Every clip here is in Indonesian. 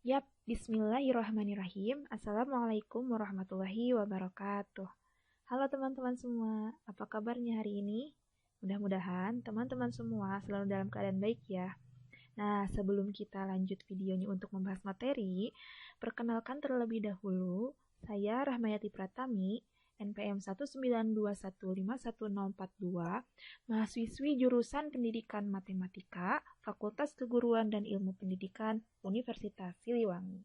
Yap, bismillahirrahmanirrahim. Assalamualaikum warahmatullahi wabarakatuh. Halo teman-teman semua, apa kabarnya hari ini? Mudah-mudahan teman-teman semua selalu dalam keadaan baik ya. Nah, sebelum kita lanjut videonya untuk membahas materi, perkenalkan terlebih dahulu, saya Rahmayati Pratami, NPM 192151042, mahasiswi jurusan Pendidikan Matematika, Fakultas Keguruan dan Ilmu Pendidikan, Universitas Siliwangi.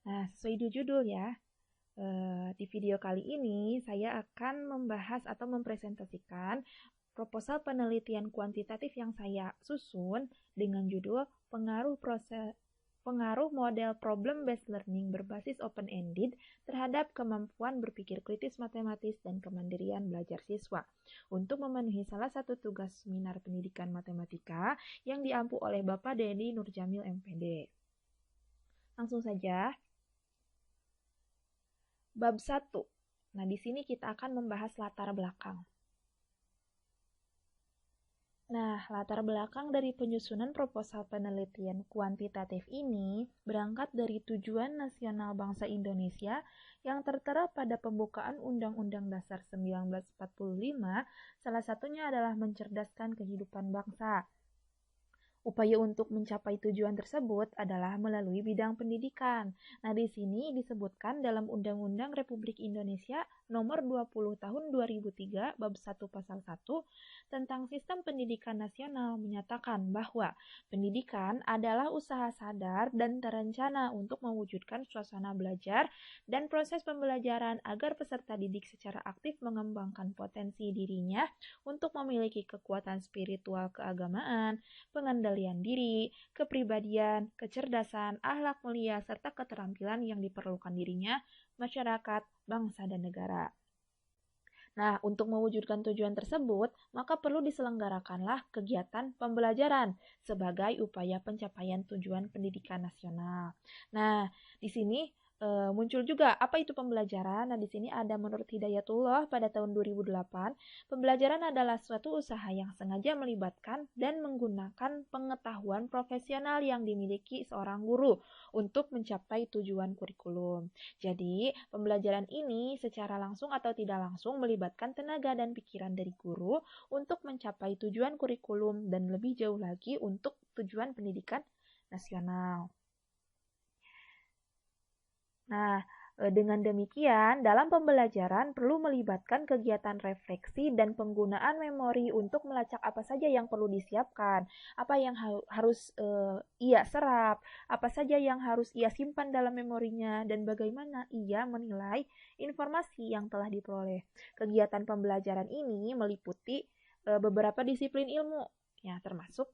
Nah, sesuai judul ya, di video kali ini saya akan membahas atau mempresentasikan proposal penelitian kuantitatif yang saya susun dengan judul pengaruh model problem-based learning berbasis open-ended terhadap kemampuan berpikir kritis matematis dan kemandirian belajar siswa untuk memenuhi salah satu tugas seminar pendidikan matematika yang diampu oleh Bapak Denny Nurjamil MPD. Langsung saja. Bab 1. Nah, di sini kita akan membahas latar belakang. Nah, latar belakang dari penyusunan proposal penelitian kuantitatif ini berangkat dari tujuan nasional bangsa Indonesia yang tertera pada pembukaan Undang-Undang Dasar 1945, salah satunya adalah mencerdaskan kehidupan bangsa. Upaya untuk mencapai tujuan tersebut adalah melalui bidang pendidikan. Nah, di sini disebutkan dalam Undang-Undang Republik Indonesia Nomor 20 Tahun 2003 Bab 1 Pasal 1 tentang Sistem Pendidikan Nasional menyatakan bahwa pendidikan adalah usaha sadar dan terencana untuk mewujudkan suasana belajar dan proses pembelajaran agar peserta didik secara aktif mengembangkan potensi dirinya untuk memiliki kekuatan spiritual keagamaan, pengendalian diri, kepribadian, kecerdasan, akhlak mulia, serta keterampilan yang diperlukan dirinya, masyarakat, bangsa, dan negara. Nah, untuk mewujudkan tujuan tersebut, maka perlu diselenggarakanlah kegiatan pembelajaran sebagai upaya pencapaian tujuan pendidikan nasional. Nah, di sini muncul juga apa itu pembelajaran. Nah, di sini ada menurut Hidayatullah pada tahun 2008, pembelajaran adalah suatu usaha yang sengaja melibatkan dan menggunakan pengetahuan profesional yang dimiliki seorang guru untuk mencapai tujuan kurikulum. Jadi, pembelajaran ini secara langsung atau tidak langsung melibatkan tenaga dan pikiran dari guru untuk mencapai tujuan kurikulum dan lebih jauh lagi untuk tujuan pendidikan nasional. Nah, dengan demikian, dalam pembelajaran perlu melibatkan kegiatan refleksi dan penggunaan memori untuk melacak apa saja yang perlu disiapkan, apa yang harus ia serap, apa saja yang harus ia simpan dalam memorinya, dan bagaimana ia menilai informasi yang telah diperoleh. Kegiatan pembelajaran ini meliputi beberapa disiplin ilmu, ya termasuk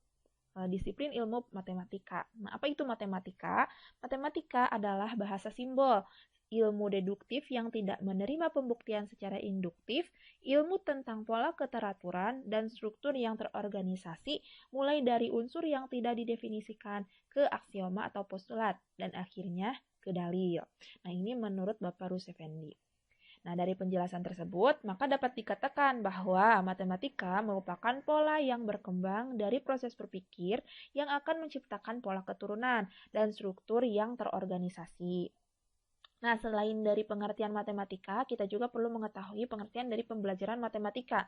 disiplin ilmu matematika. Nah, apa itu matematika? Matematika adalah bahasa simbol, ilmu deduktif yang tidak menerima pembuktian secara induktif, ilmu tentang pola keteraturan dan struktur yang terorganisasi, mulai dari unsur yang tidak didefinisikan ke aksioma atau postulat, dan akhirnya ke dalil. Nah, ini menurut Bapak Rus Effendi. Nah, dari penjelasan tersebut, maka dapat dikatakan bahwa matematika merupakan pola yang berkembang dari proses berpikir yang akan menciptakan pola keturunan dan struktur yang terorganisasi. Nah, selain dari pengertian matematika, kita juga perlu mengetahui pengertian dari pembelajaran matematika.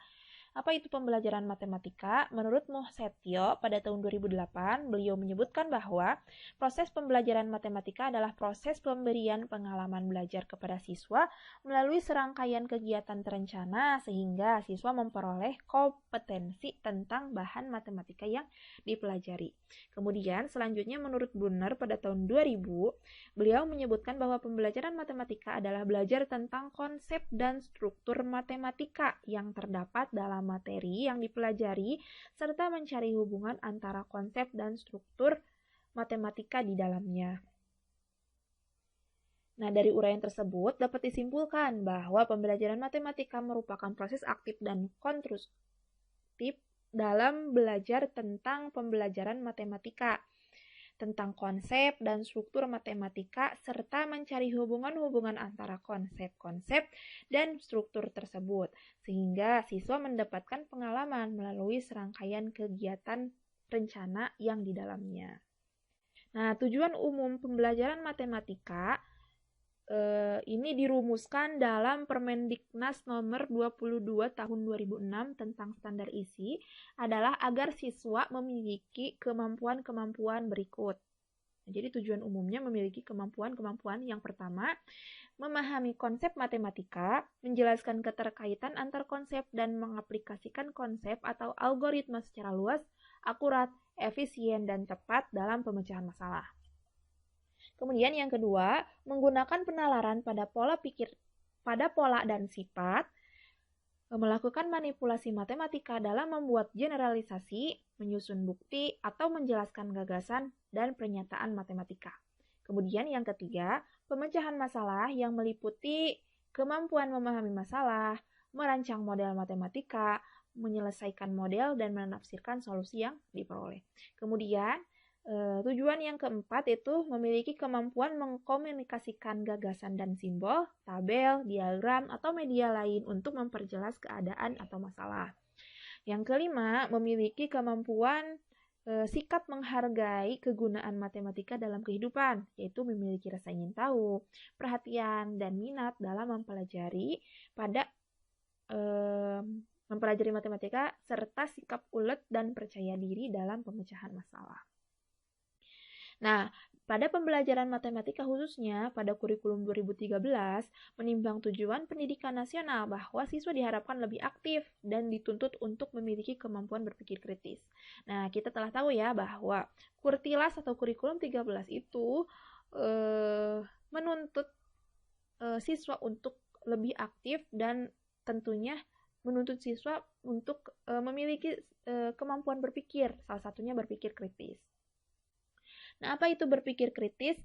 Apa itu pembelajaran matematika? Menurut Setio pada tahun 2008, beliau menyebutkan bahwa proses pembelajaran matematika adalah proses pemberian pengalaman belajar kepada siswa melalui serangkaian kegiatan terencana sehingga siswa memperoleh kompetensi tentang bahan matematika yang dipelajari. Kemudian selanjutnya menurut Brunner pada tahun 2000, beliau menyebutkan bahwa pembelajaran matematika adalah belajar tentang konsep dan struktur matematika yang terdapat dalam materi yang dipelajari serta mencari hubungan antara konsep dan struktur matematika di dalamnya. Nah, dari uraian tersebut dapat disimpulkan bahwa pembelajaran matematika merupakan proses aktif dan konstruktif dalam belajar tentang pembelajaran matematika, tentang konsep dan struktur matematika, serta mencari hubungan-hubungan antara konsep-konsep dan struktur tersebut, sehingga siswa mendapatkan pengalaman melalui serangkaian kegiatan rencana yang di dalamnya. Nah, tujuan umum pembelajaran matematika ini dirumuskan dalam Permendiknas nomor 22 tahun 2006 tentang standar isi adalah agar siswa memiliki kemampuan-kemampuan berikut. Jadi tujuan umumnya memiliki kemampuan-kemampuan yang pertama, memahami konsep matematika, menjelaskan keterkaitan antar konsep dan mengaplikasikan konsep atau algoritma secara luas, akurat, efisien, dan tepat dalam pemecahan masalah. Kemudian yang kedua, menggunakan penalaran pada pola dan sifat, melakukan manipulasi matematika dalam membuat generalisasi, menyusun bukti, atau menjelaskan gagasan dan pernyataan matematika. Kemudian yang ketiga, pemecahan masalah yang meliputi kemampuan memahami masalah, merancang model matematika, menyelesaikan model, dan menafsirkan solusi yang diperoleh. Kemudian, tujuan yang keempat itu memiliki kemampuan mengkomunikasikan gagasan dan simbol, tabel, diagram, atau media lain untuk memperjelas keadaan atau masalah. Yang kelima, memiliki kemampuan sikap menghargai kegunaan matematika dalam kehidupan, yaitu memiliki rasa ingin tahu, perhatian, dan minat dalam mempelajari matematika, serta sikap ulet dan percaya diri dalam pemecahan masalah. Nah, pada pembelajaran matematika khususnya pada kurikulum 2013 menimbang tujuan pendidikan nasional bahwa siswa diharapkan lebih aktif dan dituntut untuk memiliki kemampuan berpikir kritis. Nah, kita telah tahu ya bahwa Kurtilas atau kurikulum 13 itu menuntut siswa untuk lebih aktif dan tentunya menuntut siswa untuk memiliki kemampuan berpikir, salah satunya berpikir kritis. Nah, apa itu berpikir kritis?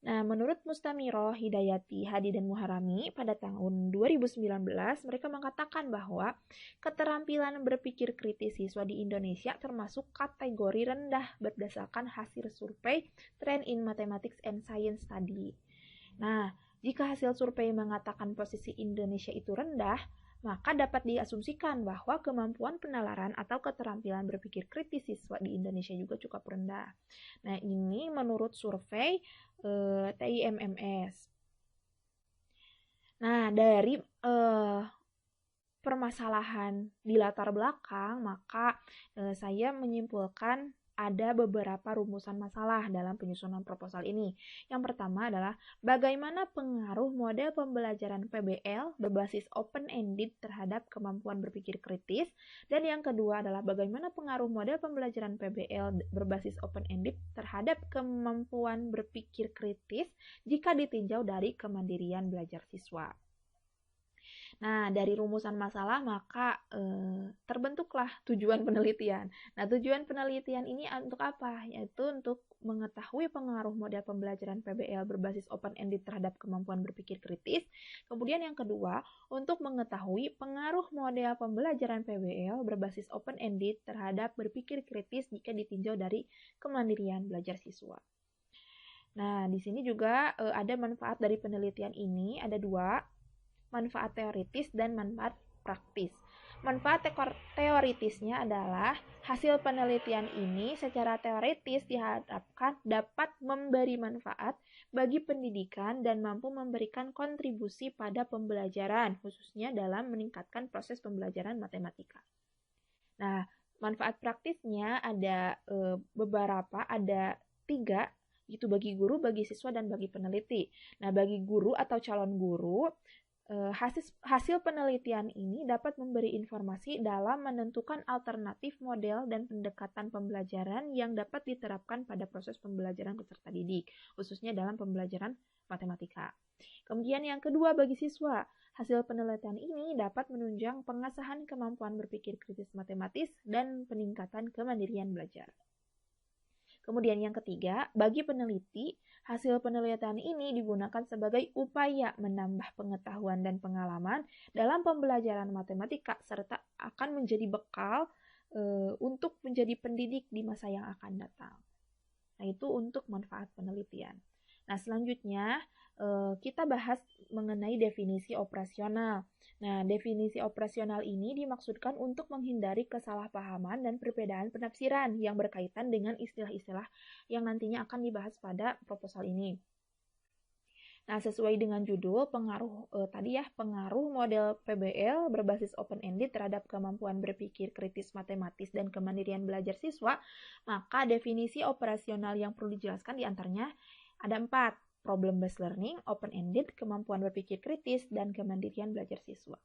Nah, menurut Mustamiro, Hidayati, Hadi, dan Muharami pada tahun 2019, mereka mengatakan bahwa keterampilan berpikir kritis siswa di Indonesia termasuk kategori rendah berdasarkan hasil survei Trend in Mathematics and Science Study. Nah, jika hasil survei mengatakan posisi Indonesia itu rendah, maka dapat diasumsikan bahwa kemampuan penalaran atau keterampilan berpikir kritis siswa di Indonesia juga cukup rendah. Nah, ini menurut survei TIMMS. Nah, dari permasalahan di latar belakang, maka saya menyimpulkan ada beberapa rumusan masalah dalam penyusunan proposal ini. Yang pertama adalah bagaimana pengaruh model pembelajaran PBL berbasis open-ended terhadap kemampuan berpikir kritis. Dan yang kedua adalah bagaimana pengaruh model pembelajaran PBL berbasis open-ended terhadap kemampuan berpikir kritis jika ditinjau dari kemandirian belajar siswa. Nah, dari rumusan masalah maka terbentuklah tujuan penelitian. Nah, tujuan penelitian ini untuk apa? Yaitu untuk mengetahui pengaruh model pembelajaran PBL berbasis open-ended terhadap kemampuan berpikir kritis. Kemudian yang kedua, untuk mengetahui pengaruh model pembelajaran PBL berbasis open-ended terhadap berpikir kritis jika ditinjau dari kemandirian belajar siswa. Nah, di sini juga ada manfaat dari penelitian ini, ada dua, manfaat teoritis dan manfaat praktis. Manfaat teoritisnya adalah hasil penelitian ini secara teoritis diharapkan dapat memberi manfaat bagi pendidikan dan mampu memberikan kontribusi pada pembelajaran, khususnya dalam meningkatkan proses pembelajaran matematika. Nah, manfaat praktisnya ada beberapa, ada 3, itu bagi guru, bagi siswa, dan bagi peneliti. Nah, bagi guru atau calon guru, hasil penelitian ini dapat memberi informasi dalam menentukan alternatif model dan pendekatan pembelajaran yang dapat diterapkan pada proses pembelajaran peserta didik, khususnya dalam pembelajaran matematika. Kemudian yang kedua bagi siswa, hasil penelitian ini dapat menunjang pengasahan kemampuan berpikir kritis matematis dan peningkatan kemandirian belajar. Kemudian yang ketiga, bagi peneliti, hasil penelitian ini digunakan sebagai upaya menambah pengetahuan dan pengalaman dalam pembelajaran matematika serta akan menjadi bekal untuk menjadi pendidik di masa yang akan datang. Nah, itu untuk manfaat penelitian. Nah, selanjutnya kita bahas mengenai definisi operasional. Nah, definisi operasional ini dimaksudkan untuk menghindari kesalahpahaman dan perbedaan penafsiran yang berkaitan dengan istilah-istilah yang nantinya akan dibahas pada proposal ini. Nah, sesuai dengan judul, pengaruh model PBL berbasis open-ended terhadap kemampuan berpikir kritis matematis dan kemandirian belajar siswa, maka definisi operasional yang perlu dijelaskan diantaranya ada 4. Problem-based learning, open-ended, kemampuan berpikir kritis, dan kemandirian belajar siswa.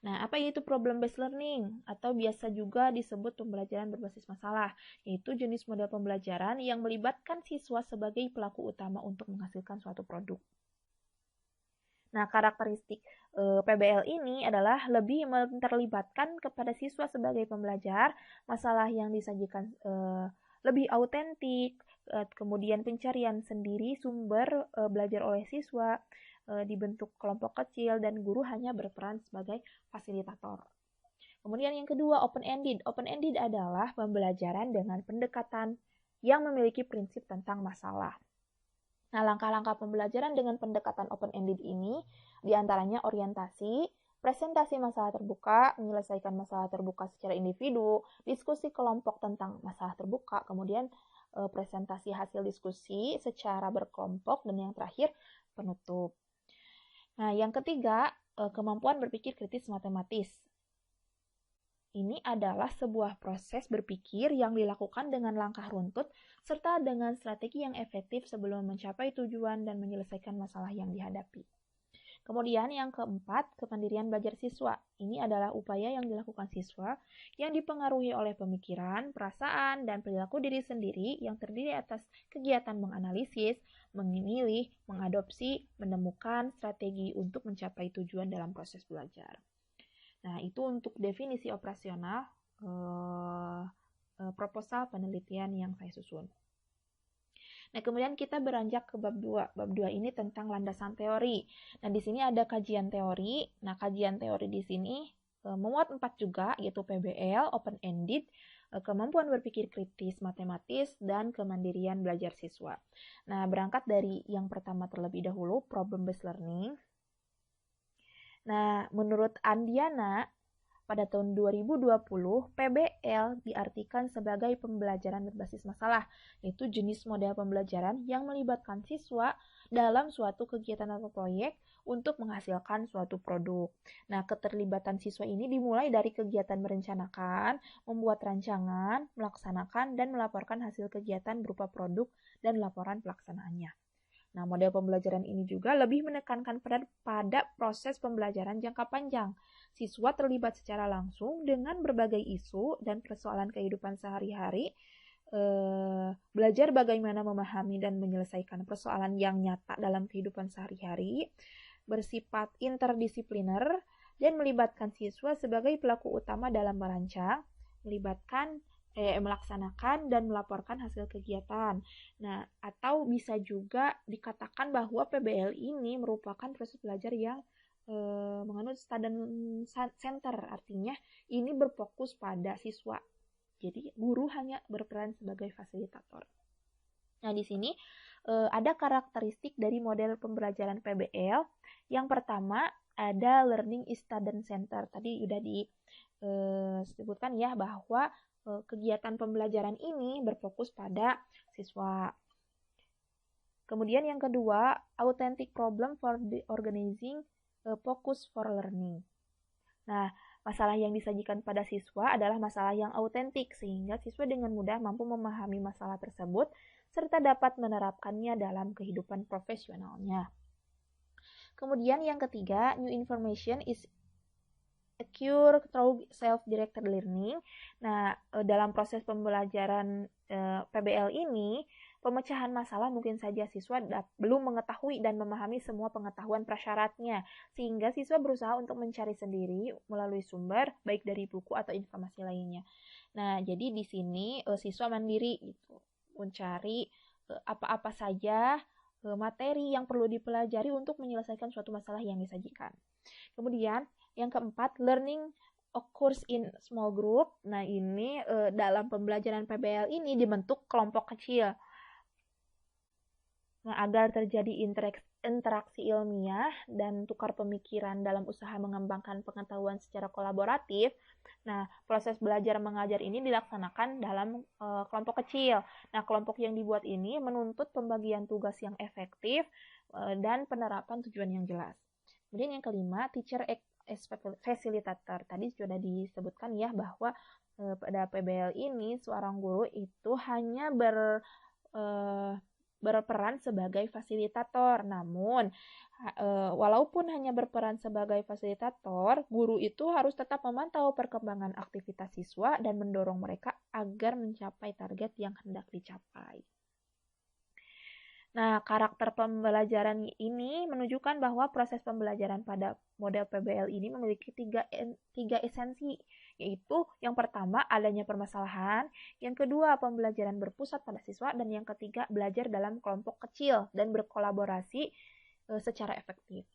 Nah, apa itu problem-based learning? Atau biasa juga disebut pembelajaran berbasis masalah, yaitu jenis model pembelajaran yang melibatkan siswa sebagai pelaku utama untuk menghasilkan suatu produk. Nah, karakteristik PBL ini adalah lebih memperlibatkan kepada siswa sebagai pembelajar, masalah yang disajikan lebih autentik, kemudian pencarian sendiri sumber belajar oleh siswa, dibentuk kelompok kecil, dan guru hanya berperan sebagai fasilitator. Kemudian yang kedua, open-ended. Open-ended adalah pembelajaran dengan pendekatan yang memiliki prinsip tentang masalah. Nah, langkah-langkah pembelajaran dengan pendekatan open-ended ini diantaranya orientasi, presentasi masalah terbuka, menyelesaikan masalah terbuka secara individu, diskusi kelompok tentang masalah terbuka, kemudian presentasi hasil diskusi secara berkelompok, dan yang terakhir penutup. Nah, yang ketiga, kemampuan berpikir kritis matematis. Ini adalah sebuah proses berpikir yang dilakukan dengan langkah runtut serta dengan strategi yang efektif sebelum mencapai tujuan dan menyelesaikan masalah yang dihadapi. Kemudian yang keempat, kemandirian belajar siswa. Ini adalah upaya yang dilakukan siswa yang dipengaruhi oleh pemikiran, perasaan, dan perilaku diri sendiri yang terdiri atas kegiatan menganalisis, memilih, mengadopsi, menemukan strategi untuk mencapai tujuan dalam proses belajar. Nah, itu untuk definisi operasional proposal penelitian yang saya susun. Nah, kemudian kita beranjak ke bab 2. Bab 2 ini tentang landasan teori. Nah, di sini ada kajian teori. Nah, kajian teori di sini memuat 4 juga, yaitu PBL, open-ended, kemampuan berpikir kritis matematis, dan kemandirian belajar siswa. Nah, berangkat dari yang pertama terlebih dahulu, problem-based learning. Nah, menurut Andiana, pada tahun 2020, PBL diartikan sebagai pembelajaran berbasis masalah, yaitu jenis model pembelajaran yang melibatkan siswa dalam suatu kegiatan atau proyek untuk menghasilkan suatu produk. Nah, keterlibatan siswa ini dimulai dari kegiatan merencanakan, membuat rancangan, melaksanakan, dan melaporkan hasil kegiatan berupa produk dan laporan pelaksanaannya. Nah, model pembelajaran ini juga lebih menekankan pada proses pembelajaran jangka panjang. Siswa terlibat secara langsung dengan berbagai isu dan persoalan kehidupan sehari-hari, belajar bagaimana memahami dan menyelesaikan persoalan yang nyata dalam kehidupan sehari-hari, bersifat interdisipliner, dan melibatkan siswa sebagai pelaku utama dalam merancang, melaksanakan dan melaporkan hasil kegiatan. Nah, atau bisa juga dikatakan bahwa PBL ini merupakan proses belajar yang menganut student center, artinya ini berfokus pada siswa. Jadi guru hanya berperan sebagai fasilitator. Nah, di sini ada karakteristik dari model pembelajaran PBL. Yang pertama ada learning is student center. Tadi sudah disebutkan ya bahwa kegiatan pembelajaran ini berfokus pada siswa. Kemudian yang kedua, authentic problem for the organizing focus for learning. Nah, masalah yang disajikan pada siswa adalah masalah yang autentik sehingga siswa dengan mudah mampu memahami masalah tersebut serta dapat menerapkannya dalam kehidupan profesionalnya. Kemudian yang ketiga, new information is acquired through self-directed learning. Nah, dalam proses pembelajaran PBL ini, pemecahan masalah mungkin saja siswa belum mengetahui dan memahami semua pengetahuan prasyaratnya, sehingga siswa berusaha untuk mencari sendiri melalui sumber, baik dari buku atau informasi lainnya. Nah, jadi di sini siswa mandiri gitu, mencari apa-apa saja materi yang perlu dipelajari untuk menyelesaikan suatu masalah yang disajikan. Kemudian, yang keempat, learning occurs in small group. Nah, ini dalam pembelajaran PBL ini dibentuk kelompok kecil. Nah, agar terjadi interaksi ilmiah dan tukar pemikiran dalam usaha mengembangkan pengetahuan secara kolaboratif, nah, proses belajar mengajar ini dilaksanakan dalam kelompok kecil. Nah, kelompok yang dibuat ini menuntut pembagian tugas yang efektif dan penerapan tujuan yang jelas. Kemudian yang kelima, teacher as facilitator. Tadi sudah disebutkan ya bahwa pada PBL ini seorang guru itu hanya berperan sebagai fasilitator. Namun, walaupun hanya berperan sebagai fasilitator, guru itu harus tetap memantau perkembangan aktivitas siswa dan mendorong mereka agar mencapai target yang hendak dicapai. Nah, karakter pembelajaran ini menunjukkan bahwa proses pembelajaran pada model PBL ini memiliki tiga esensi, yaitu yang pertama adanya permasalahan, yang kedua pembelajaran berpusat pada siswa, dan yang ketiga belajar dalam kelompok kecil dan berkolaborasi secara efektif.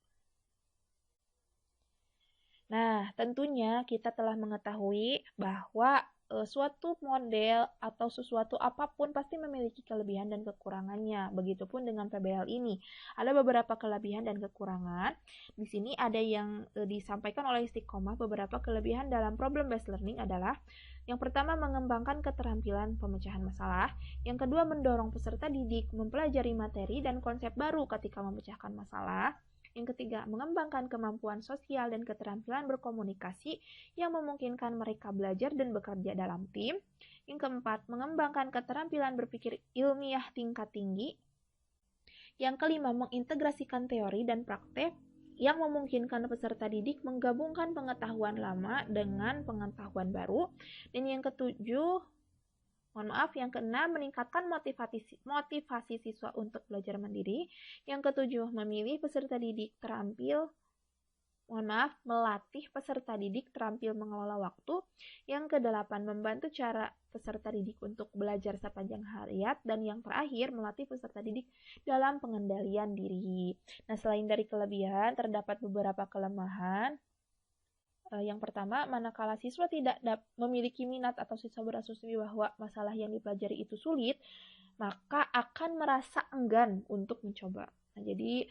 Nah, tentunya kita telah mengetahui bahwa suatu model atau sesuatu apapun pasti memiliki kelebihan dan kekurangannya. Begitupun dengan PBL ini. Ada beberapa kelebihan dan kekurangan. Di sini ada yang disampaikan oleh Istiqomah. Beberapa kelebihan dalam problem based learning adalah yang pertama, mengembangkan keterampilan pemecahan masalah. Yang kedua, mendorong peserta didik mempelajari materi dan konsep baru ketika memecahkan masalah. Yang ketiga, mengembangkan kemampuan sosial dan keterampilan berkomunikasi yang memungkinkan mereka belajar dan bekerja dalam tim. Yang keempat, mengembangkan keterampilan berpikir ilmiah tingkat tinggi. Yang kelima, mengintegrasikan teori dan praktek yang memungkinkan peserta didik menggabungkan pengetahuan lama dengan pengetahuan baru. Dan yang ketujuh, yang keenam, meningkatkan motivasi siswa untuk belajar mandiri. Yang ketujuh, melatih peserta didik terampil mengelola waktu. Yang kedelapan, membantu cara peserta didik untuk belajar sepanjang hayat. Dan yang terakhir, melatih peserta didik dalam pengendalian diri. Nah, selain dari kelebihan, terdapat beberapa kelemahan. Yang pertama, manakala siswa tidak memiliki minat atau siswa berasumsi bahwa masalah yang dipelajari itu sulit, maka akan merasa enggan untuk mencoba. Nah, jadi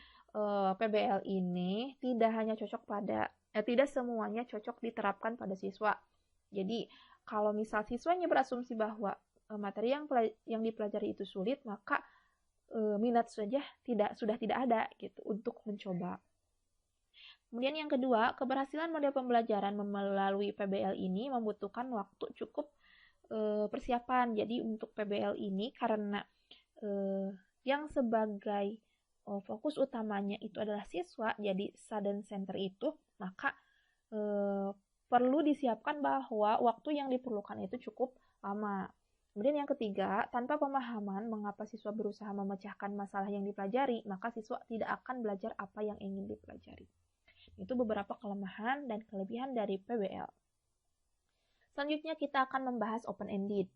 PBL ini tidak semuanya cocok diterapkan pada siswa. Jadi kalau misal siswanya berasumsi bahwa materi yang dipelajari itu sulit, maka minat saja sudah tidak ada gitu untuk mencoba. Kemudian yang kedua, keberhasilan model pembelajaran melalui PBL ini membutuhkan waktu cukup persiapan. Jadi untuk PBL ini karena yang sebagai fokus utamanya itu adalah siswa, jadi student center itu, maka perlu disiapkan bahwa waktu yang diperlukan itu cukup lama. Kemudian yang ketiga, tanpa pemahaman mengapa siswa berusaha memecahkan masalah yang dipelajari, maka siswa tidak akan belajar apa yang ingin dipelajari. Itu beberapa kelemahan dan kelebihan dari PBL. Selanjutnya kita akan membahas open-ended.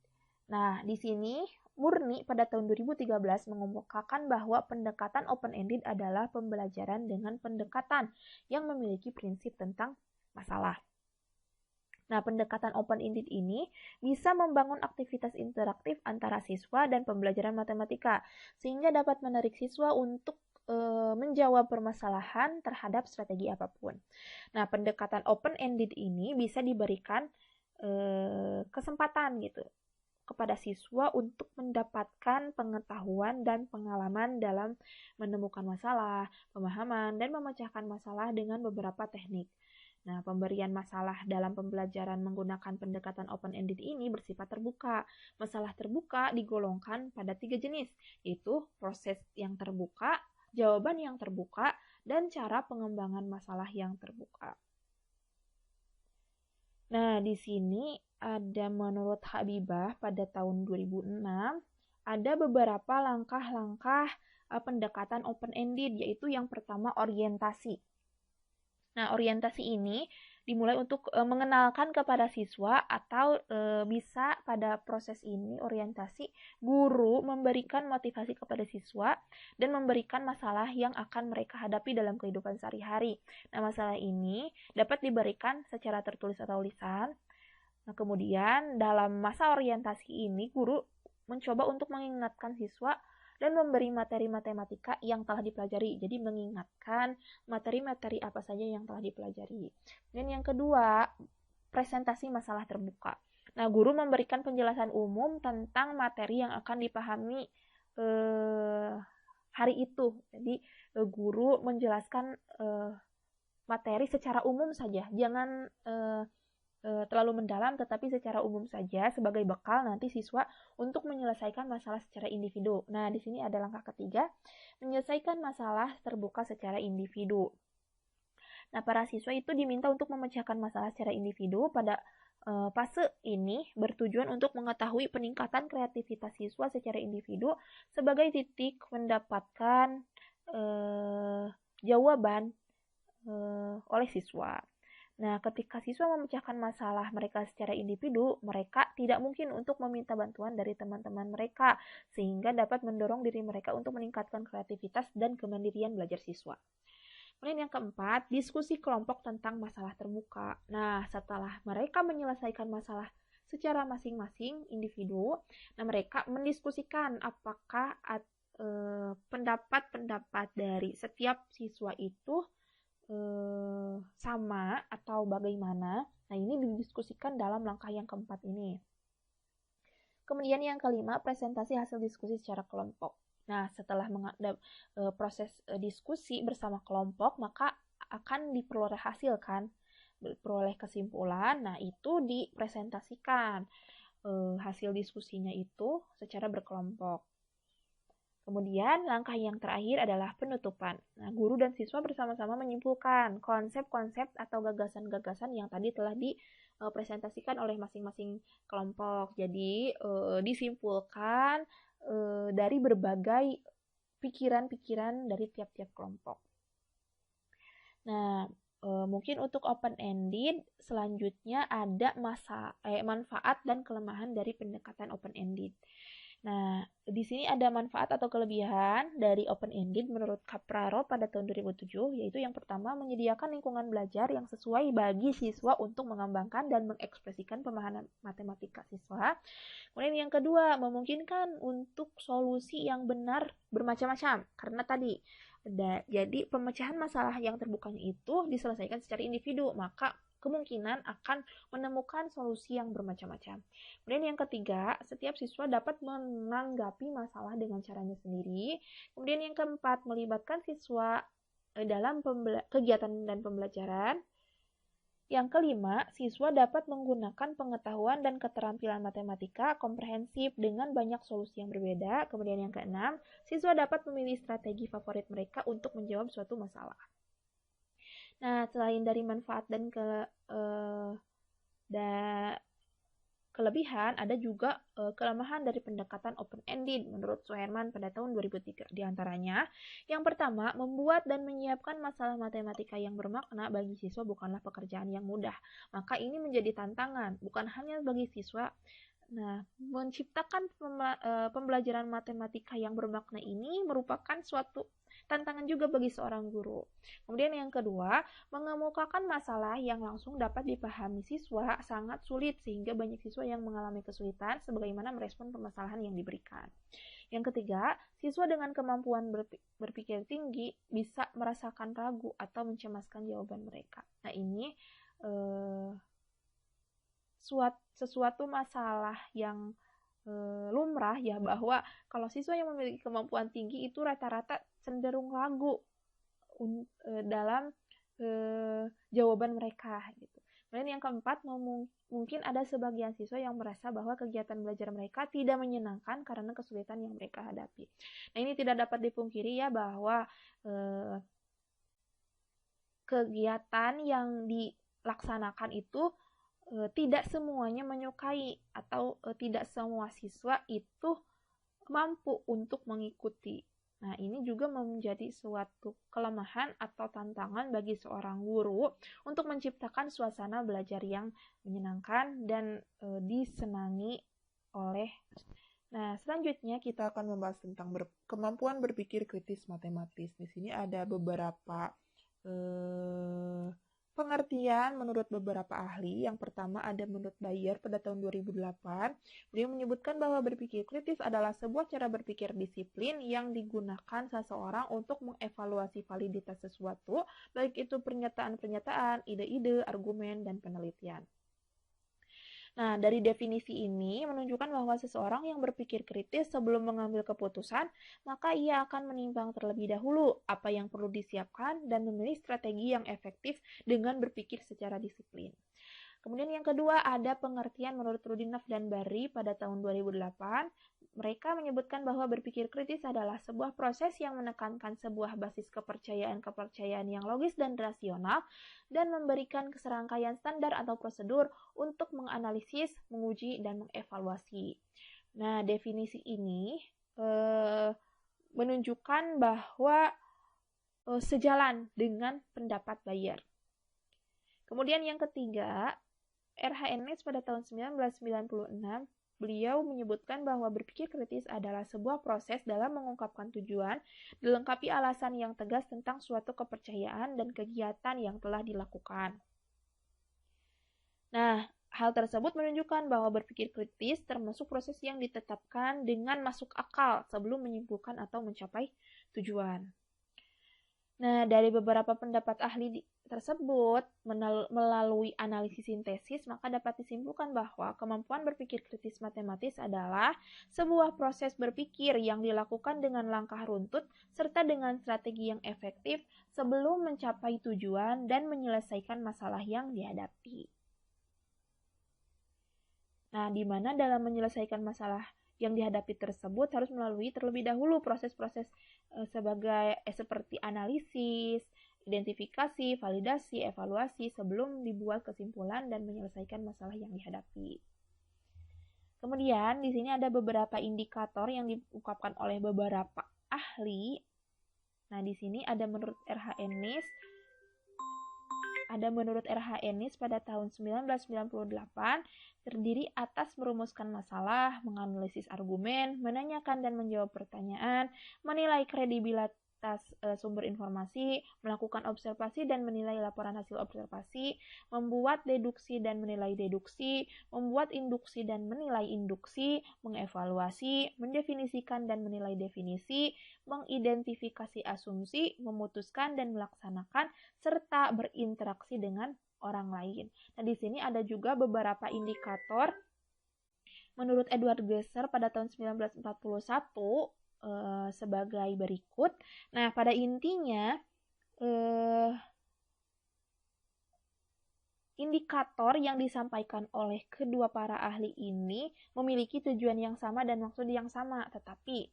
Nah, di sini Murni pada tahun 2013 mengemukakan bahwa pendekatan open-ended adalah pembelajaran dengan pendekatan yang memiliki prinsip tentang masalah. Nah, pendekatan open-ended ini bisa membangun aktivitas interaktif antara siswa dan pembelajaran matematika, sehingga dapat menarik siswa untuk menjawab permasalahan terhadap strategi apapun. Nah, pendekatan open-ended ini bisa diberikan kesempatan gitu kepada siswa untuk mendapatkan pengetahuan dan pengalaman dalam menemukan masalah, pemahaman, dan memecahkan masalah dengan beberapa teknik. Nah, pemberian masalah dalam pembelajaran menggunakan pendekatan open-ended ini bersifat terbuka. Masalah terbuka digolongkan pada 3 jenis, yaitu proses yang terbuka, jawaban yang terbuka, dan cara pengembangan masalah yang terbuka. Nah, di sini ada menurut Habibah pada tahun 2006, ada beberapa langkah-langkah pendekatan open-ended, yaitu yang pertama orientasi. Nah, orientasi ini dimulai untuk mengenalkan kepada siswa atau bisa pada proses ini orientasi guru memberikan motivasi kepada siswa dan memberikan masalah yang akan mereka hadapi dalam kehidupan sehari-hari. Nah, masalah ini dapat diberikan secara tertulis atau lisan. Nah, kemudian dalam masa orientasi ini guru mencoba untuk mengingatkan siswa dan memberi materi matematika yang telah dipelajari. Jadi mengingatkan materi-materi apa saja yang telah dipelajari. Dan yang kedua, presentasi masalah terbuka. Nah, guru memberikan penjelasan umum tentang materi yang akan dipahami hari itu. Jadi guru menjelaskan materi secara umum saja, jangan terlalu mendalam, tetapi secara umum saja sebagai bekal nanti siswa untuk menyelesaikan masalah secara individu. Nah, di sini ada langkah ketiga, menyelesaikan masalah terbuka secara individu. Nah, para siswa itu diminta untuk memecahkan masalah secara individu. Pada fase ini bertujuan untuk mengetahui peningkatan kreativitas siswa secara individu sebagai titik mendapatkan jawaban oleh siswa. Nah, ketika siswa memecahkan masalah mereka secara individu, mereka tidak mungkin untuk meminta bantuan dari teman-teman mereka, sehingga dapat mendorong diri mereka untuk meningkatkan kreativitas dan kemandirian belajar siswa. Kemudian yang keempat, diskusi kelompok tentang masalah terbuka. Nah, setelah mereka menyelesaikan masalah secara masing-masing individu, nah mereka mendiskusikan apakah pendapat-pendapat dari setiap siswa itu sama atau bagaimana. Nah, ini didiskusikan dalam langkah yang keempat ini. Kemudian yang kelima, presentasi hasil diskusi secara kelompok. Nah, setelah proses diskusi bersama kelompok, maka akan diperoleh hasil kan, diperoleh kesimpulan. Nah, itu dipresentasikan hasil diskusinya itu secara berkelompok. Kemudian langkah yang terakhir adalah penutupan. Nah, guru dan siswa bersama-sama menyimpulkan konsep-konsep atau gagasan-gagasan yang tadi telah dipresentasikan oleh masing-masing kelompok. Jadi, disimpulkan dari berbagai pikiran-pikiran dari tiap-tiap kelompok. Nah, mungkin untuk open-ended, selanjutnya ada manfaat dan kelemahan dari pendekatan open-ended. Nah, di sini ada manfaat atau kelebihan dari open-ended menurut Capraro pada tahun 2007, yaitu yang pertama, menyediakan lingkungan belajar yang sesuai bagi siswa untuk mengembangkan dan mengekspresikan pemahaman matematika siswa. Kemudian yang kedua, memungkinkan untuk solusi yang benar bermacam-macam, karena tadi jadi pemecahan masalah yang terbukanya itu diselesaikan secara individu, maka kemungkinan akan menemukan solusi yang bermacam-macam. Kemudian yang ketiga, setiap siswa dapat menanggapi masalah dengan caranya sendiri. Kemudian yang keempat, melibatkan siswa dalam kegiatan dan pembelajaran. Yang kelima, siswa dapat menggunakan pengetahuan dan keterampilan matematika komprehensif dengan banyak solusi yang berbeda. Kemudian yang keenam, siswa dapat memilih strategi favorit mereka untuk menjawab suatu masalah. Nah, selain dari manfaat dan kelebihan, ada juga kelemahan dari pendekatan open-ended menurut Suherman pada tahun 2003. Di antaranya, yang pertama, membuat dan menyiapkan masalah matematika yang bermakna bagi siswa bukanlah pekerjaan yang mudah. Maka ini menjadi tantangan, bukan hanya bagi siswa. Nah, menciptakan pembelajaran matematika yang bermakna ini merupakan suatu tantangan juga bagi seorang guru. Kemudian yang kedua, mengemukakan masalah yang langsung dapat dipahami siswa sangat sulit sehingga banyak siswa yang mengalami kesulitan sebagaimana merespon permasalahan yang diberikan. Yang ketiga, siswa dengan kemampuan berpikir tinggi bisa merasakan ragu atau mencemaskan jawaban mereka. Nah, ini sesuatu masalah yang lumrah ya, bahwa kalau siswa yang memiliki kemampuan tinggi itu rata-rata cenderung ragu dalam jawaban mereka gitu. Kemudian yang keempat, mungkin ada sebagian siswa yang merasa bahwa kegiatan belajar mereka tidak menyenangkan karena kesulitan yang mereka hadapi. Nah, ini tidak dapat dipungkiri ya bahwa kegiatan yang dilaksanakan itu tidak semuanya menyukai atau tidak semua siswa itu mampu untuk mengikuti. Nah, ini juga menjadi suatu kelemahan atau tantangan bagi seorang guru untuk menciptakan suasana belajar yang menyenangkan dan disenangi oleh. Nah, selanjutnya kita akan membahas tentang kemampuan berpikir kritis matematis. Di sini ada beberapa Pengertian menurut beberapa ahli, yang pertama ada menurut Bayer pada tahun 2008, beliau menyebutkan bahwa berpikir kritis adalah sebuah cara berpikir disiplin yang digunakan seseorang untuk mengevaluasi validitas sesuatu, baik itu pernyataan-pernyataan, ide-ide, argumen, dan penelitian. Nah, dari definisi ini menunjukkan bahwa seseorang yang berpikir kritis sebelum mengambil keputusan, maka ia akan menimbang terlebih dahulu apa yang perlu disiapkan dan memilih strategi yang efektif dengan berpikir secara disiplin. Kemudian yang kedua ada pengertian menurut Rudinoff dan Barry pada tahun 2008. Mereka menyebutkan bahwa berpikir kritis adalah sebuah proses yang menekankan sebuah basis kepercayaan-kepercayaan yang logis dan rasional dan memberikan keserangkaian standar atau prosedur untuk menganalisis, menguji, dan mengevaluasi. Nah, definisi ini menunjukkan bahwa sejalan dengan pendapat Bayer. Kemudian yang ketiga, R.H. Ennis pada tahun 1996, beliau menyebutkan bahwa berpikir kritis adalah sebuah proses dalam mengungkapkan tujuan, dilengkapi alasan yang tegas tentang suatu kepercayaan dan kegiatan yang telah dilakukan. Nah, hal tersebut menunjukkan bahwa berpikir kritis termasuk proses yang ditetapkan dengan masuk akal sebelum menyimpulkan atau mencapai tujuan. Nah, dari beberapa pendapat ahli tersebut, melalui analisis sintesis, maka dapat disimpulkan bahwa kemampuan berpikir kritis matematis adalah sebuah proses berpikir yang dilakukan dengan langkah runtut serta dengan strategi yang efektif sebelum mencapai tujuan dan menyelesaikan masalah yang dihadapi. Nah, di mana dalam menyelesaikan masalah yang dihadapi tersebut harus melalui terlebih dahulu proses-proses seperti analisis, identifikasi, validasi, evaluasi sebelum dibuat kesimpulan dan menyelesaikan masalah yang dihadapi. Kemudian di sini ada beberapa indikator yang diungkapkan oleh beberapa ahli. Nah, di sini ada menurut R.H. Ennis. Ada menurut R.H. Ennis pada tahun 1998 terdiri atas merumuskan masalah, menganalisis argumen, menanyakan dan menjawab pertanyaan, menilai kredibilitas sumber informasi, melakukan observasi dan menilai laporan hasil observasi, membuat deduksi dan menilai deduksi, membuat induksi dan menilai induksi, mengevaluasi, mendefinisikan dan menilai definisi, mengidentifikasi asumsi, memutuskan dan melaksanakan, serta berinteraksi dengan orang lain. Nah, di sini ada juga beberapa indikator menurut Edward Glaser pada tahun 1941 sebagai berikut. Nah, pada intinya indikator yang disampaikan oleh kedua para ahli ini memiliki tujuan yang sama dan maksud yang sama, tetapi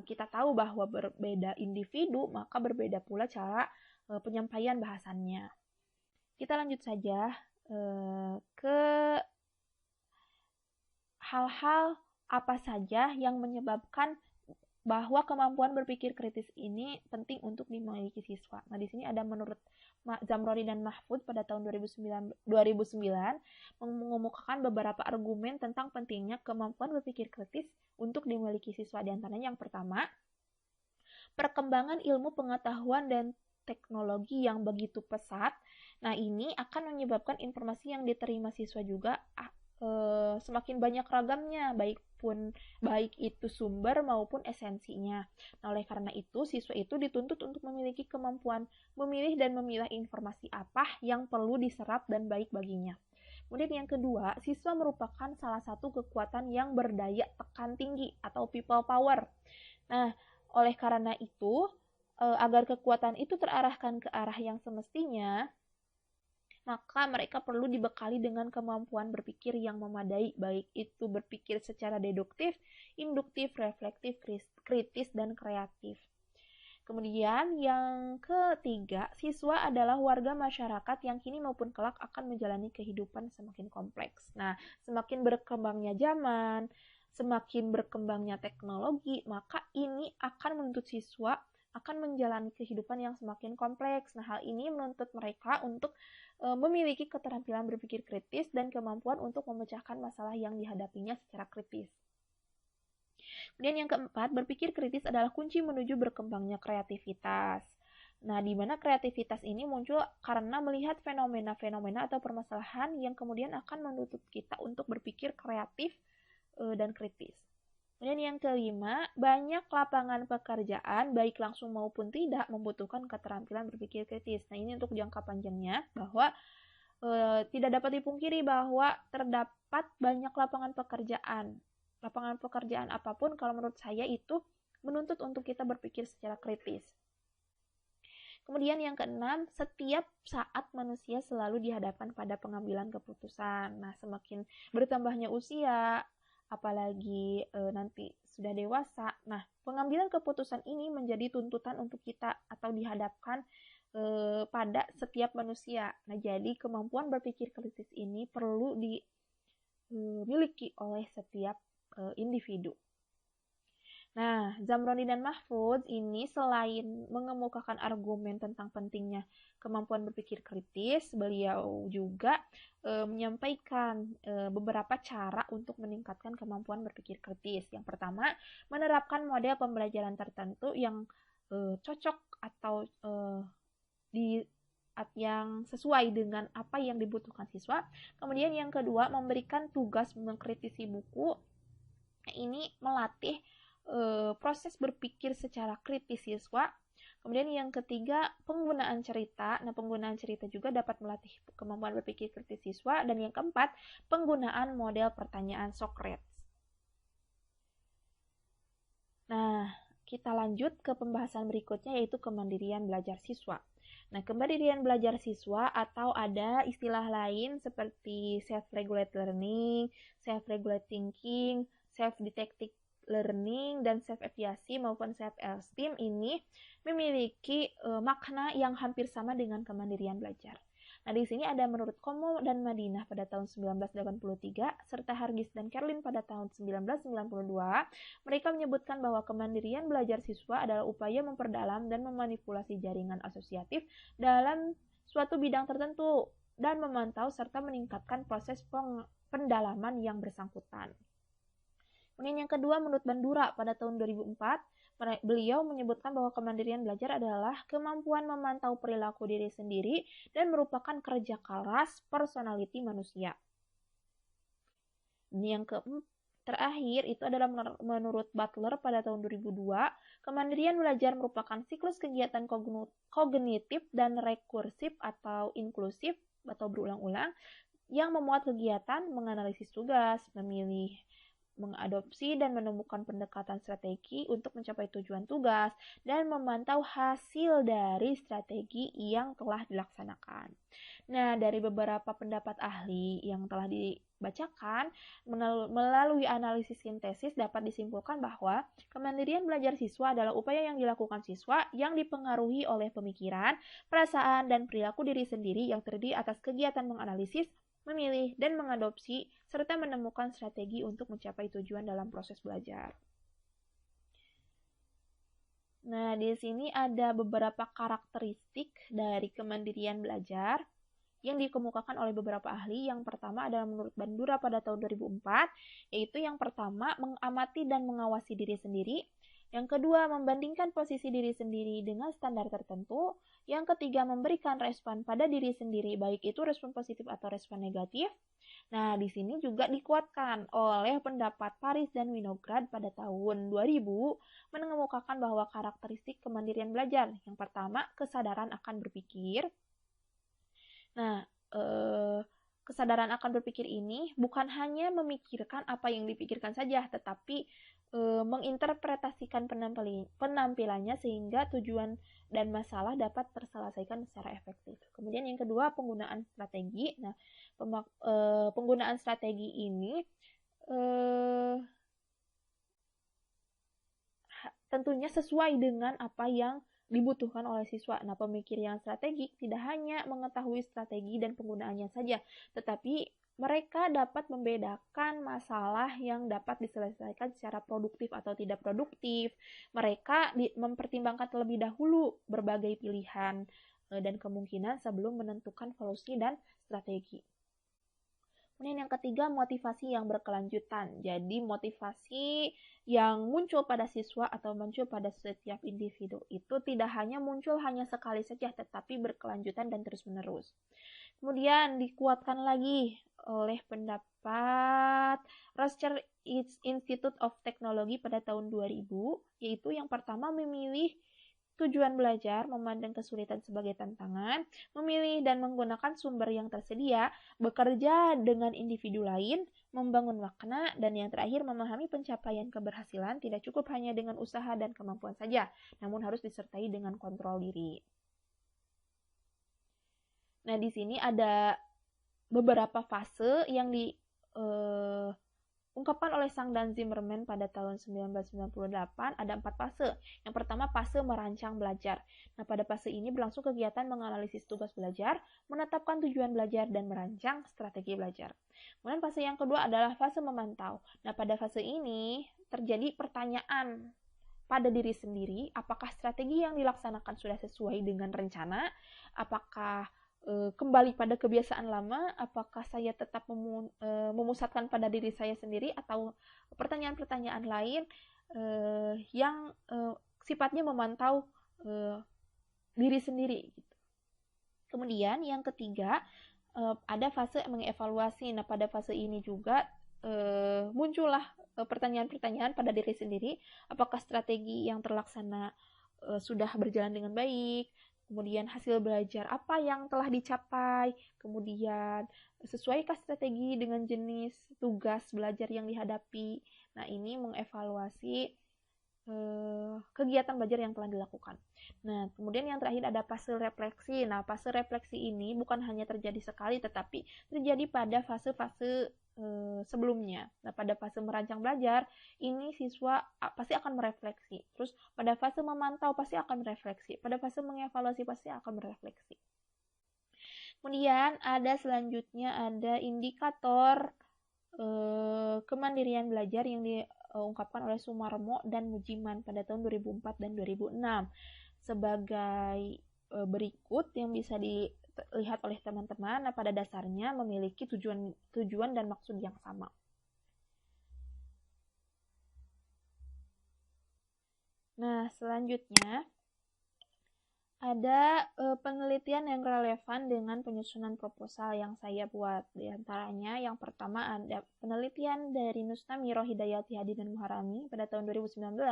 kita tahu bahwa berbeda individu, maka berbeda pula cara penyampaian bahasannya. Kita lanjut saja ke hal-hal apa saja yang menyebabkan bahwa kemampuan berpikir kritis ini penting untuk dimiliki siswa. Nah, di sini ada menurut Zamroni dan Mahfud pada tahun 2009 mengemukakan beberapa argumen tentang pentingnya kemampuan berpikir kritis untuk dimiliki siswa. Di antaranya yang pertama, perkembangan ilmu pengetahuan dan teknologi yang begitu pesat. Nah, ini akan menyebabkan informasi yang diterima siswa juga semakin banyak ragamnya, baik itu sumber maupun esensinya. Nah, oleh karena itu, siswa itu dituntut untuk memiliki kemampuan memilih dan memilah informasi apa yang perlu diserap dan baik baginya. Kemudian yang kedua, siswa merupakan salah satu kekuatan yang berdaya tekan tinggi atau people power. Nah, oleh karena itu, agar kekuatan itu terarahkan ke arah yang semestinya, maka mereka perlu dibekali dengan kemampuan berpikir yang memadai, baik itu berpikir secara deduktif, induktif, reflektif, kritis, dan kreatif. Kemudian yang ketiga, siswa adalah warga masyarakat yang kini maupun kelak akan menjalani kehidupan semakin kompleks. Nah, semakin berkembangnya zaman, semakin berkembangnya teknologi, maka ini akan menuntut siswa akan menjalani kehidupan yang semakin kompleks. Nah, hal ini menuntut mereka untuk memiliki keterampilan berpikir kritis dan kemampuan untuk memecahkan masalah yang dihadapinya secara kritis. Kemudian yang keempat, berpikir kritis adalah kunci menuju berkembangnya kreativitas. Nah, di mana kreativitas ini muncul karena melihat fenomena-fenomena atau permasalahan yang kemudian akan menuntut kita untuk berpikir kreatif dan kritis. Kemudian yang kelima, banyak lapangan pekerjaan, baik langsung maupun tidak, membutuhkan keterampilan berpikir kritis. Nah, ini untuk jangka panjangnya, bahwa tidak dapat dipungkiri bahwa terdapat banyak lapangan pekerjaan. Lapangan pekerjaan apapun, kalau menurut saya itu menuntut untuk kita berpikir secara kritis. Kemudian yang keenam, setiap saat manusia selalu dihadapkan pada pengambilan keputusan. Nah, semakin bertambahnya usia, apalagi nanti sudah dewasa, nah pengambilan keputusan ini menjadi tuntutan untuk kita atau dihadapkan pada setiap manusia. Nah, jadi kemampuan berpikir kritis ini perlu dimiliki oleh setiap individu. Nah, Zamroni dan Mahfudz ini selain mengemukakan argumen tentang pentingnya kemampuan berpikir kritis, beliau juga menyampaikan beberapa cara untuk meningkatkan kemampuan berpikir kritis. Yang pertama, menerapkan model pembelajaran tertentu yang cocok atau yang sesuai dengan apa yang dibutuhkan siswa. Kemudian yang kedua, memberikan tugas mengkritisi buku. Ini melatih proses berpikir secara kritis siswa. Kemudian yang ketiga, penggunaan cerita. Nah, penggunaan cerita juga dapat melatih kemampuan berpikir kritis siswa. Dan yang keempat, penggunaan model pertanyaan Socrates. Nah, kita lanjut ke pembahasan berikutnya, yaitu kemandirian belajar siswa. Nah, kemandirian belajar siswa atau ada istilah lain seperti self-regulate learning, self-regulate thinking, self-detecting learning, dan self-evaluasi maupun self-esteem ini memiliki makna yang hampir sama dengan kemandirian belajar. Nah, di sini ada menurut Como dan Madinah pada tahun 1983, serta Hargis dan Kerlin pada tahun 1992, mereka menyebutkan bahwa kemandirian belajar siswa adalah upaya memperdalam dan memanipulasi jaringan asosiatif dalam suatu bidang tertentu dan memantau serta meningkatkan proses pendalaman yang bersangkutan. Kemudian yang kedua, menurut Bandura pada tahun 2004, beliau menyebutkan bahwa kemandirian belajar adalah kemampuan memantau perilaku diri sendiri dan merupakan kerja keras personality manusia. Yang terakhir itu adalah menurut Butler pada tahun 2002, kemandirian belajar merupakan siklus kegiatan kognitif dan rekursif atau inklusif atau berulang-ulang yang memuat kegiatan menganalisis tugas, memilih, mengadopsi dan menemukan pendekatan strategi untuk mencapai tujuan tugas, dan memantau hasil dari strategi yang telah dilaksanakan. Nah, dari beberapa pendapat ahli yang telah dibacakan, melalui analisis sintesis dapat disimpulkan bahwa kemandirian belajar siswa adalah upaya yang dilakukan siswa yang dipengaruhi oleh pemikiran, perasaan, dan perilaku diri sendiri yang terdiri atas kegiatan menganalisis, memilih, dan mengadopsi, serta menemukan strategi untuk mencapai tujuan dalam proses belajar. Nah, di sini ada beberapa karakteristik dari kemandirian belajar yang dikemukakan oleh beberapa ahli. Yang pertama adalah menurut Bandura pada tahun 2004, yaitu yang pertama, mengamati dan mengawasi diri sendiri. Yang kedua, membandingkan posisi diri sendiri dengan standar tertentu. Yang ketiga, memberikan respon pada diri sendiri, baik itu respon positif atau respon negatif. Nah, di sini juga dikuatkan oleh pendapat Paris dan Winograd pada tahun 2000, mengemukakan bahwa karakteristik kemandirian belajar. Yang pertama, kesadaran akan berpikir. Nah, kesadaran akan berpikir ini bukan hanya memikirkan apa yang dipikirkan saja, tetapi menginterpretasikan penampilannya sehingga tujuan dan masalah dapat terselesaikan secara efektif. Kemudian yang kedua, penggunaan strategi. Nah, penggunaan strategi ini tentunya sesuai dengan apa yang dibutuhkan oleh siswa. Nah, pemikir yang strategik tidak hanya mengetahui strategi dan penggunaannya saja, tetapi mereka dapat membedakan masalah yang dapat diselesaikan secara produktif atau tidak produktif. Mereka mempertimbangkan terlebih dahulu berbagai pilihan dan kemungkinan sebelum menentukan solusi dan strategi. Kemudian yang ketiga, motivasi yang berkelanjutan. Jadi motivasi yang muncul pada siswa atau muncul pada setiap individu itu tidak hanya muncul hanya sekali saja, tetapi berkelanjutan dan terus-menerus. Kemudian dikuatkan lagi oleh pendapat Research Institute of Technology pada tahun 2000, yaitu yang pertama memilih tujuan belajar, memandang kesulitan sebagai tantangan, memilih dan menggunakan sumber yang tersedia, bekerja dengan individu lain, membangun makna, dan yang terakhir memahami pencapaian keberhasilan tidak cukup hanya dengan usaha dan kemampuan saja, namun harus disertai dengan kontrol diri. Nah, di sini ada beberapa fase yang diungkapkan oleh Sang dan Zimmerman pada tahun 1998. Ada 4 fase. Yang pertama, fase merancang belajar. Nah, pada fase ini berlangsung kegiatan menganalisis tugas belajar, menetapkan tujuan belajar, dan merancang strategi belajar. Kemudian fase yang kedua adalah fase memantau. Nah, pada fase ini terjadi pertanyaan pada diri sendiri, apakah strategi yang dilaksanakan sudah sesuai dengan rencana, apakah kembali pada kebiasaan lama, apakah saya tetap memusatkan pada diri saya sendiri, atau pertanyaan-pertanyaan lain yang sifatnya memantau diri sendiri. Kemudian yang ketiga, ada fase mengevaluasi. Nah, pada fase ini juga muncullah pertanyaan-pertanyaan pada diri sendiri, apakah strategi yang terlaksana sudah berjalan dengan baik, kemudian hasil belajar apa yang telah dicapai, kemudian sesuaikah strategi dengan jenis tugas belajar yang dihadapi. Nah, ini mengevaluasi kegiatan belajar yang telah dilakukan. Nah, kemudian yang terakhir ada fase refleksi. Nah, fase refleksi ini bukan hanya terjadi sekali, tetapi terjadi pada fase-fase sebelumnya. Nah, pada fase merancang belajar, ini siswa pasti akan merefleksi. Terus pada fase memantau pasti akan merefleksi. Pada fase mengevaluasi pasti akan merefleksi. Kemudian ada selanjutnya ada indikator kemandirian belajar yang diungkapkan oleh Sumarmo dan Mujiman pada tahun 2004 dan 2006 sebagai berikut yang bisa dilihat oleh teman-teman. Nah, pada dasarnya memiliki tujuan dan maksud yang sama. Nah, selanjutnya ada penelitian yang relevan dengan penyusunan proposal yang saya buat. Di antaranya yang pertama ada penelitian dari Nustamiro Hidayati Hadi dan Muharami pada tahun 2019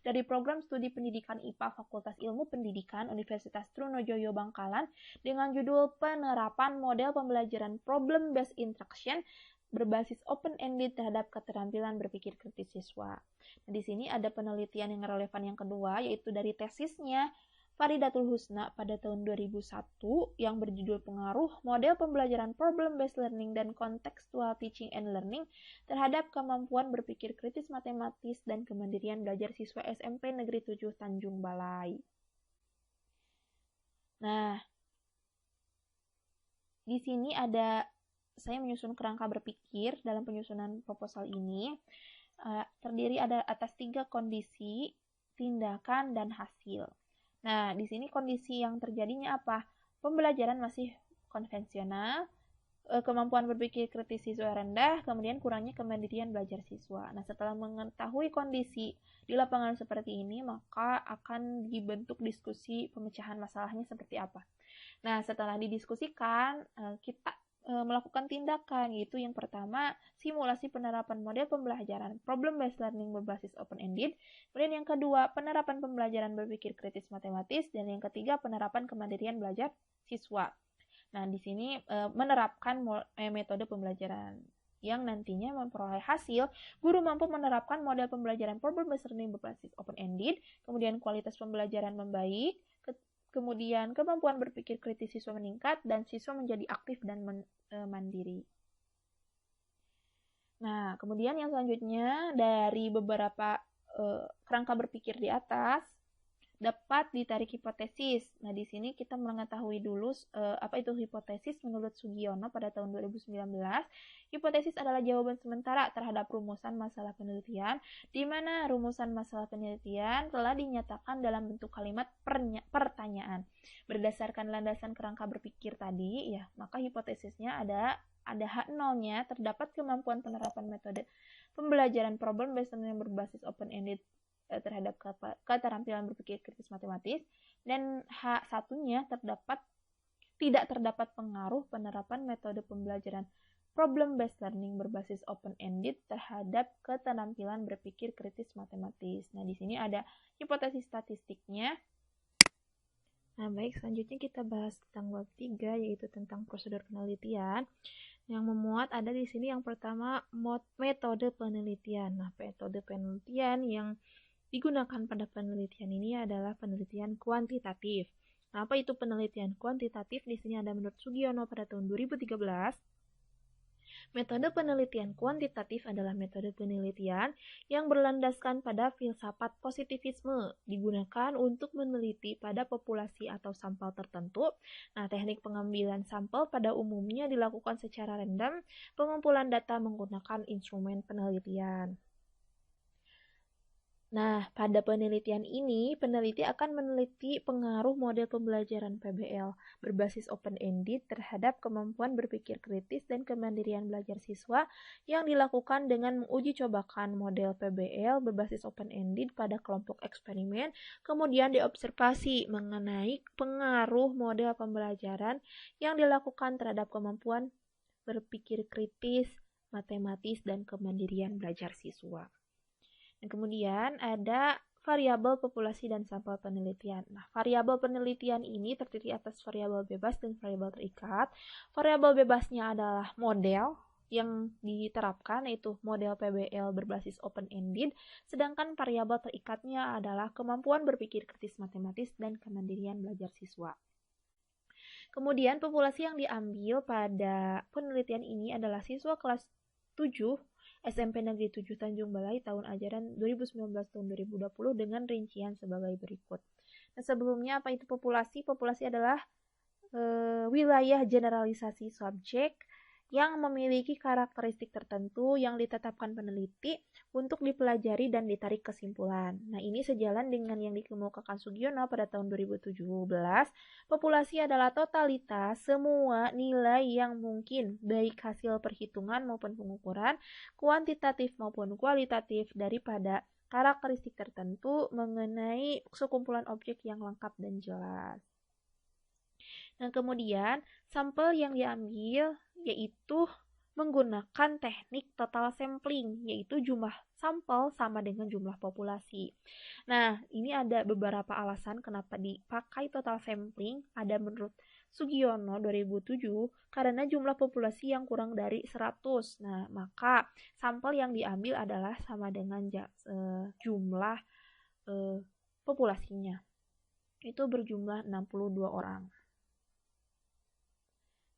dari program studi pendidikan IPA Fakultas Ilmu Pendidikan Universitas Trunojoyo Bangkalan dengan judul penerapan model pembelajaran problem based instruction berbasis open-ended terhadap keterampilan berpikir kritis siswa. Nah, di sini ada penelitian yang relevan yang kedua, yaitu dari tesisnya Faridatul Husna pada tahun 2001 yang berjudul Pengaruh Model Pembelajaran Problem-Based Learning dan Contextual Teaching and Learning terhadap kemampuan berpikir kritis matematis dan kemandirian belajar siswa SMP Negeri 7 Tanjung Balai. Nah, di sini ada saya menyusun kerangka berpikir dalam penyusunan proposal ini. Terdiri ada atas 3 kondisi, tindakan, dan hasil. Nah, di sini kondisi yang terjadinya apa? Pembelajaran masih konvensional, kemampuan berpikir kritis siswa rendah, kemudian kurangnya kemandirian belajar siswa. Nah, setelah mengetahui kondisi di lapangan seperti ini, maka akan dibentuk diskusi pemecahan masalahnya seperti apa. Nah, setelah didiskusikan, kita melakukan tindakan, yaitu yang pertama simulasi penerapan model pembelajaran problem based learning berbasis open-ended, kemudian yang kedua penerapan pembelajaran berpikir kritis matematis, dan yang ketiga penerapan kemandirian belajar siswa. Nah, di sini menerapkan metode pembelajaran yang nantinya memperoleh hasil guru mampu menerapkan model pembelajaran problem based learning berbasis open-ended, kemudian kualitas pembelajaran membaik, kemudian kemampuan berpikir kritis siswa meningkat, dan siswa menjadi aktif dan mandiri. Nah, kemudian yang selanjutnya dari beberapa kerangka berpikir di atas dapat ditarik hipotesis. Nah, di sini kita mengetahui dulu apa itu hipotesis menurut Sugiono pada tahun 2019. Hipotesis adalah jawaban sementara terhadap rumusan masalah penelitian, di mana rumusan masalah penelitian telah dinyatakan dalam bentuk kalimat pertanyaan. Berdasarkan landasan kerangka berpikir tadi, ya, maka hipotesisnya ada H0-nya, terdapat kemampuan penerapan metode pembelajaran problem based learning berbasis open-ended terhadap keterampilan berpikir kritis matematis, dan H1-nya tidak terdapat pengaruh penerapan metode pembelajaran problem based learning berbasis open-ended terhadap keterampilan berpikir kritis matematis. Nah, di sini ada hipotesis statistiknya. Nah, baik, selanjutnya kita bahas tentang bab 3, yaitu tentang prosedur penelitian. Yang memuat ada di sini yang pertama, metode penelitian. Nah, metode penelitian yang digunakan pada penelitian ini adalah penelitian kuantitatif. Nah, apa itu penelitian kuantitatif? Di sini ada menurut Sugiono pada tahun 2013. Metode penelitian kuantitatif adalah metode penelitian yang berlandaskan pada filsafat positivisme, digunakan untuk meneliti pada populasi atau sampel tertentu. Nah, teknik pengambilan sampel pada umumnya dilakukan secara random, pengumpulan data menggunakan instrumen penelitian. Nah, pada penelitian ini, peneliti akan meneliti pengaruh model pembelajaran PBL berbasis open-ended terhadap kemampuan berpikir kritis dan kemandirian belajar siswa yang dilakukan dengan menguji cobakan model PBL berbasis open-ended pada kelompok eksperimen, kemudian diobservasi mengenai pengaruh model pembelajaran yang dilakukan terhadap kemampuan berpikir kritis, matematis, dan kemandirian belajar siswa. Dan kemudian ada variabel populasi dan sampel penelitian. Nah, variabel penelitian ini terdiri atas variabel bebas dan variabel terikat. Variabel bebasnya adalah model yang diterapkan, yaitu model PBL berbasis open-ended, sedangkan variabel terikatnya adalah kemampuan berpikir kritis matematis dan kemandirian belajar siswa. Kemudian populasi yang diambil pada penelitian ini adalah siswa kelas 7 SMP Negeri 7 Tanjung Balai tahun ajaran 2019-2020 dengan rincian sebagai berikut. Nah, sebelumnya apa itu populasi? Populasi adalah wilayah generalisasi subjek yang memiliki karakteristik tertentu yang ditetapkan peneliti untuk dipelajari dan ditarik kesimpulan. Nah, ini sejalan dengan yang dikemukakan Sugiono pada tahun 2017. Populasi adalah totalitas semua nilai yang mungkin, baik hasil perhitungan maupun pengukuran, kuantitatif maupun kualitatif daripada karakteristik tertentu mengenai sekumpulan objek yang lengkap dan jelas. Nah, kemudian sampel yang diambil yaitu menggunakan teknik total sampling, yaitu jumlah sampel sama dengan jumlah populasi. Nah, ini ada beberapa alasan kenapa dipakai total sampling. Ada menurut Sugiono 2007, karena jumlah populasi yang kurang dari 100. Nah, maka sampel yang diambil adalah sama dengan jumlah populasinya. Itu berjumlah 62 orang.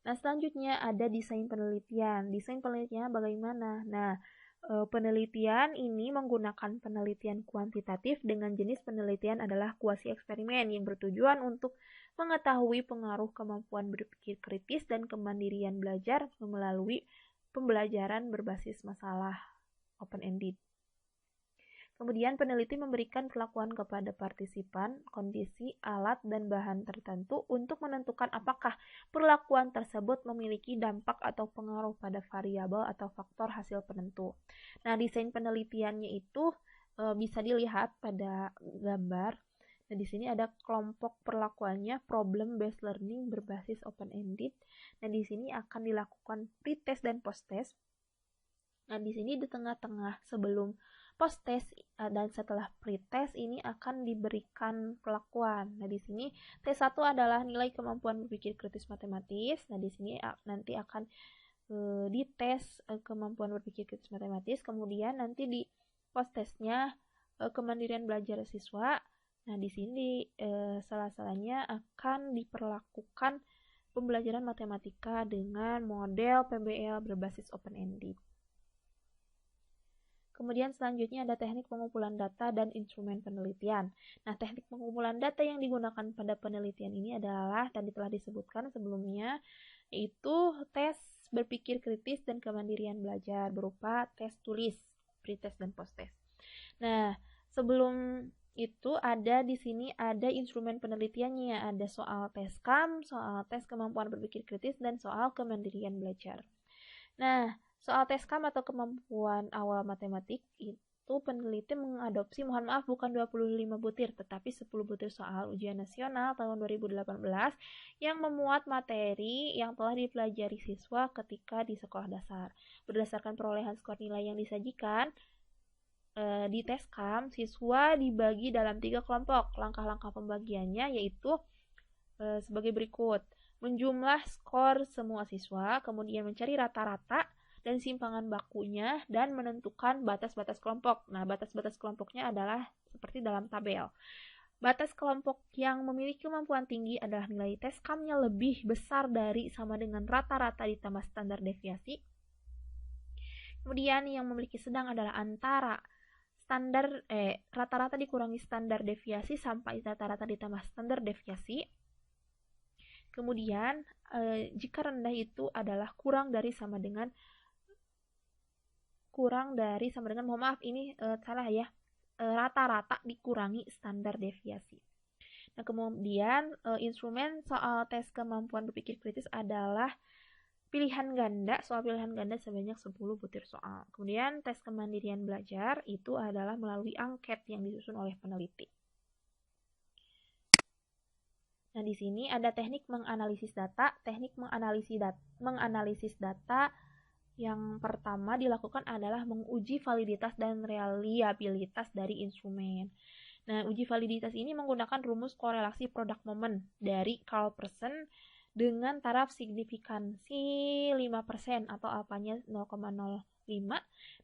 Nah, selanjutnya ada desain penelitian. Desain penelitiannya bagaimana? Nah, penelitian ini menggunakan penelitian kuantitatif dengan jenis penelitian adalah kuasi eksperimen yang bertujuan untuk mengetahui pengaruh kemampuan berpikir kritis dan kemandirian belajar melalui pembelajaran berbasis masalah open-ended. Kemudian peneliti memberikan perlakuan kepada partisipan, kondisi, alat, dan bahan tertentu untuk menentukan apakah perlakuan tersebut memiliki dampak atau pengaruh pada variabel atau faktor hasil penentu. Nah, desain penelitiannya itu bisa dilihat pada gambar. Nah, di sini ada kelompok perlakuannya problem based learning berbasis open-ended. Nah, di sini akan dilakukan pretest dan post-test. Nah, di sini di tengah-tengah sebelum post-test dan setelah pre-test ini akan diberikan perlakuan. Nah, di sini T1 adalah nilai kemampuan berpikir kritis matematis. Nah, di sini nanti akan dites kemampuan berpikir kritis matematis. Kemudian nanti di post-testnya kemandirian belajar siswa. Nah, di sini sela-selanya akan diperlakukan pembelajaran matematika dengan model PBL berbasis open-ended. Kemudian selanjutnya ada teknik pengumpulan data dan instrumen penelitian. Nah, teknik pengumpulan data yang digunakan pada penelitian ini adalah, tadi telah disebutkan sebelumnya, yaitu tes berpikir kritis dan kemandirian belajar berupa tes tulis, pretest dan post-test. Nah, sebelum itu ada di sini ada instrumen penelitiannya, ada soal tes KAM, soal tes kemampuan berpikir kritis, dan soal kemandirian belajar. Nah, soal TESKAM atau kemampuan awal matematik itu peneliti mengadopsi, mohon maaf bukan 25 butir, tetapi 10 butir soal ujian nasional tahun 2018 yang memuat materi yang telah dipelajari siswa ketika di sekolah dasar. Berdasarkan perolehan skor nilai yang disajikan, di TESKAM, siswa dibagi dalam 3 kelompok. Langkah-langkah pembagiannya yaitu sebagai berikut. Menjumlah skor semua siswa, kemudian mencari rata-rata dan simpangan bakunya, dan menentukan batas-batas kelompok. Nah, batas-batas kelompoknya adalah seperti dalam tabel. Batas kelompok yang memiliki kemampuan tinggi adalah nilai TESKAM-nya lebih besar dari sama dengan rata-rata ditambah standar deviasi. Kemudian yang memiliki sedang adalah antara rata-rata dikurangi standar deviasi sampai rata-rata ditambah standar deviasi. Kemudian jika rendah itu adalah kurang dari sama dengan mohon maaf ini salah ya, rata-rata dikurangi standar deviasi. Nah, kemudian instrumen soal tes kemampuan berpikir kritis adalah pilihan ganda, soal pilihan ganda sebanyak 10 butir soal. Kemudian tes kemandirian belajar itu adalah melalui angket yang disusun oleh peneliti. Nah, di sini ada teknik menganalisis data. Teknik menganalisis data yang pertama dilakukan adalah menguji validitas dan reliabilitas dari instrumen. Nah, uji validitas ini menggunakan rumus korelasi product moment dari Carl Pearson dengan taraf signifikansi 5% atau alfanya 0,05.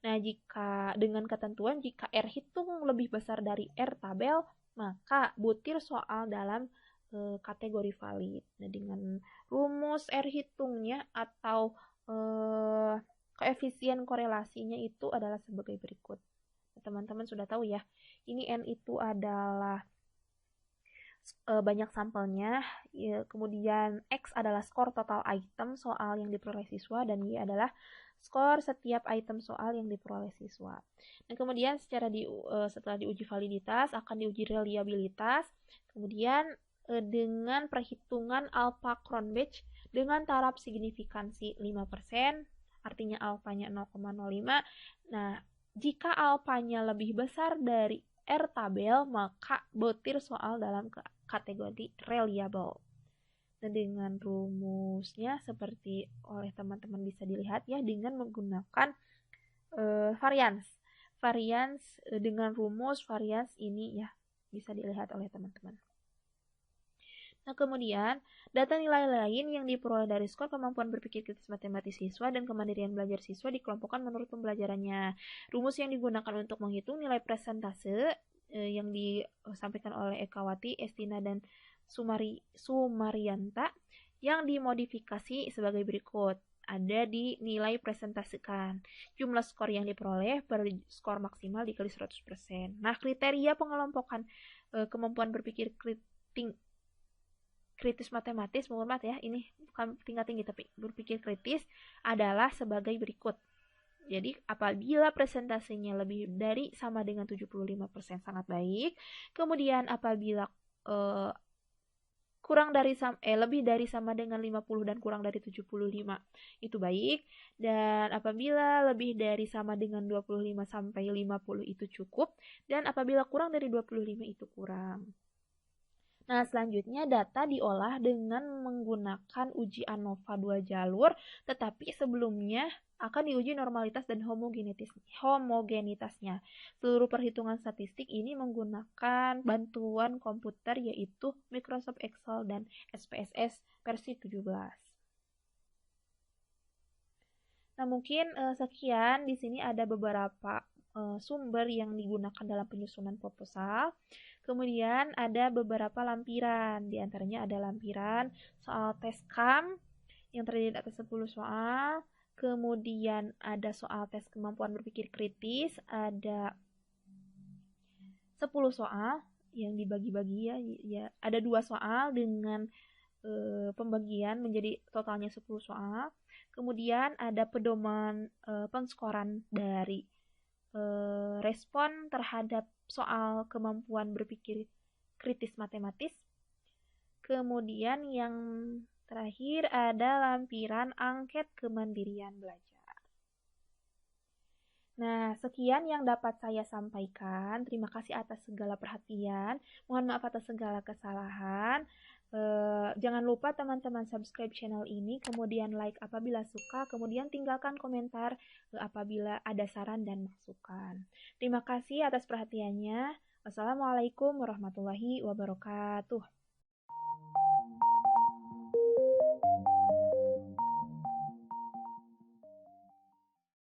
Nah, jika dengan ketentuan jika R hitung lebih besar dari R tabel, maka butir soal dalam kategori valid. Nah, dengan rumus R hitungnya atau koefisien korelasinya itu adalah sebagai berikut. Teman-teman sudah tahu ya, ini N itu adalah banyak sampelnya, ya, kemudian X adalah skor total item soal yang diperoleh siswa, dan Y adalah skor setiap item soal yang diperoleh siswa. Nah, kemudian setelah diuji validitas akan diuji reliabilitas, kemudian dengan perhitungan alpha Cronbach dengan taraf signifikansi 5%, artinya alfanya 0,05. Nah, jika alfanya lebih besar dari R tabel, maka butir soal dalam kategori reliable. Dan dengan rumusnya seperti oleh teman-teman bisa dilihat ya, dengan menggunakan varians dengan rumus varians ini ya, bisa dilihat oleh teman-teman. Nah, kemudian data nilai lain yang diperoleh dari skor kemampuan berpikir kritis matematis siswa dan kemandirian belajar siswa dikelompokkan menurut pembelajarannya. Rumus yang digunakan untuk menghitung nilai presentase yang disampaikan oleh Ekawati, Estina, dan Sumarianta yang dimodifikasi sebagai berikut. Ada di nilai presentasekan. Jumlah skor yang diperoleh per skor maksimal dikali 100%. Nah, kriteria pengelompokan kemampuan berpikir kritis matematis, mohon maaf ya, ini bukan tingkat tinggi tapi berpikir kritis, adalah sebagai berikut. Jadi apabila presentasinya lebih dari sama dengan 75% sangat baik. Kemudian apabila lebih dari sama dengan 50 dan kurang dari 75 itu baik. Dan apabila lebih dari sama dengan 25 sampai 50 itu cukup. Dan apabila kurang dari 25 itu kurang. Nah, selanjutnya data diolah dengan menggunakan uji ANOVA 2 jalur, tetapi sebelumnya akan diuji normalitas dan homogenitasnya. Seluruh perhitungan statistik ini menggunakan bantuan komputer yaitu Microsoft Excel dan SPSS versi 17. Nah, mungkin sekian, di sini ada beberapa sumber yang digunakan dalam penyusunan proposal. Kemudian ada beberapa lampiran, diantaranya ada lampiran soal TESKAM yang terdiri atas 10 soal, kemudian ada soal tes kemampuan berpikir kritis, ada 10 soal yang dibagi-bagi ya, ada 2 soal dengan pembagian menjadi totalnya 10 soal. Kemudian ada pedoman penskoran dari respon terhadap soal kemampuan berpikir kritis matematis. Kemudian yang terakhir ada lampiran angket kemandirian belajar. Nah, sekian yang dapat saya sampaikan. Terima kasih atas segala perhatian. Mohon maaf atas segala kesalahan. Jangan lupa teman-teman subscribe channel ini, kemudian like apabila suka, kemudian tinggalkan komentar apabila ada saran dan masukan. Terima kasih atas perhatiannya. Wassalamualaikum warahmatullahi wabarakatuh.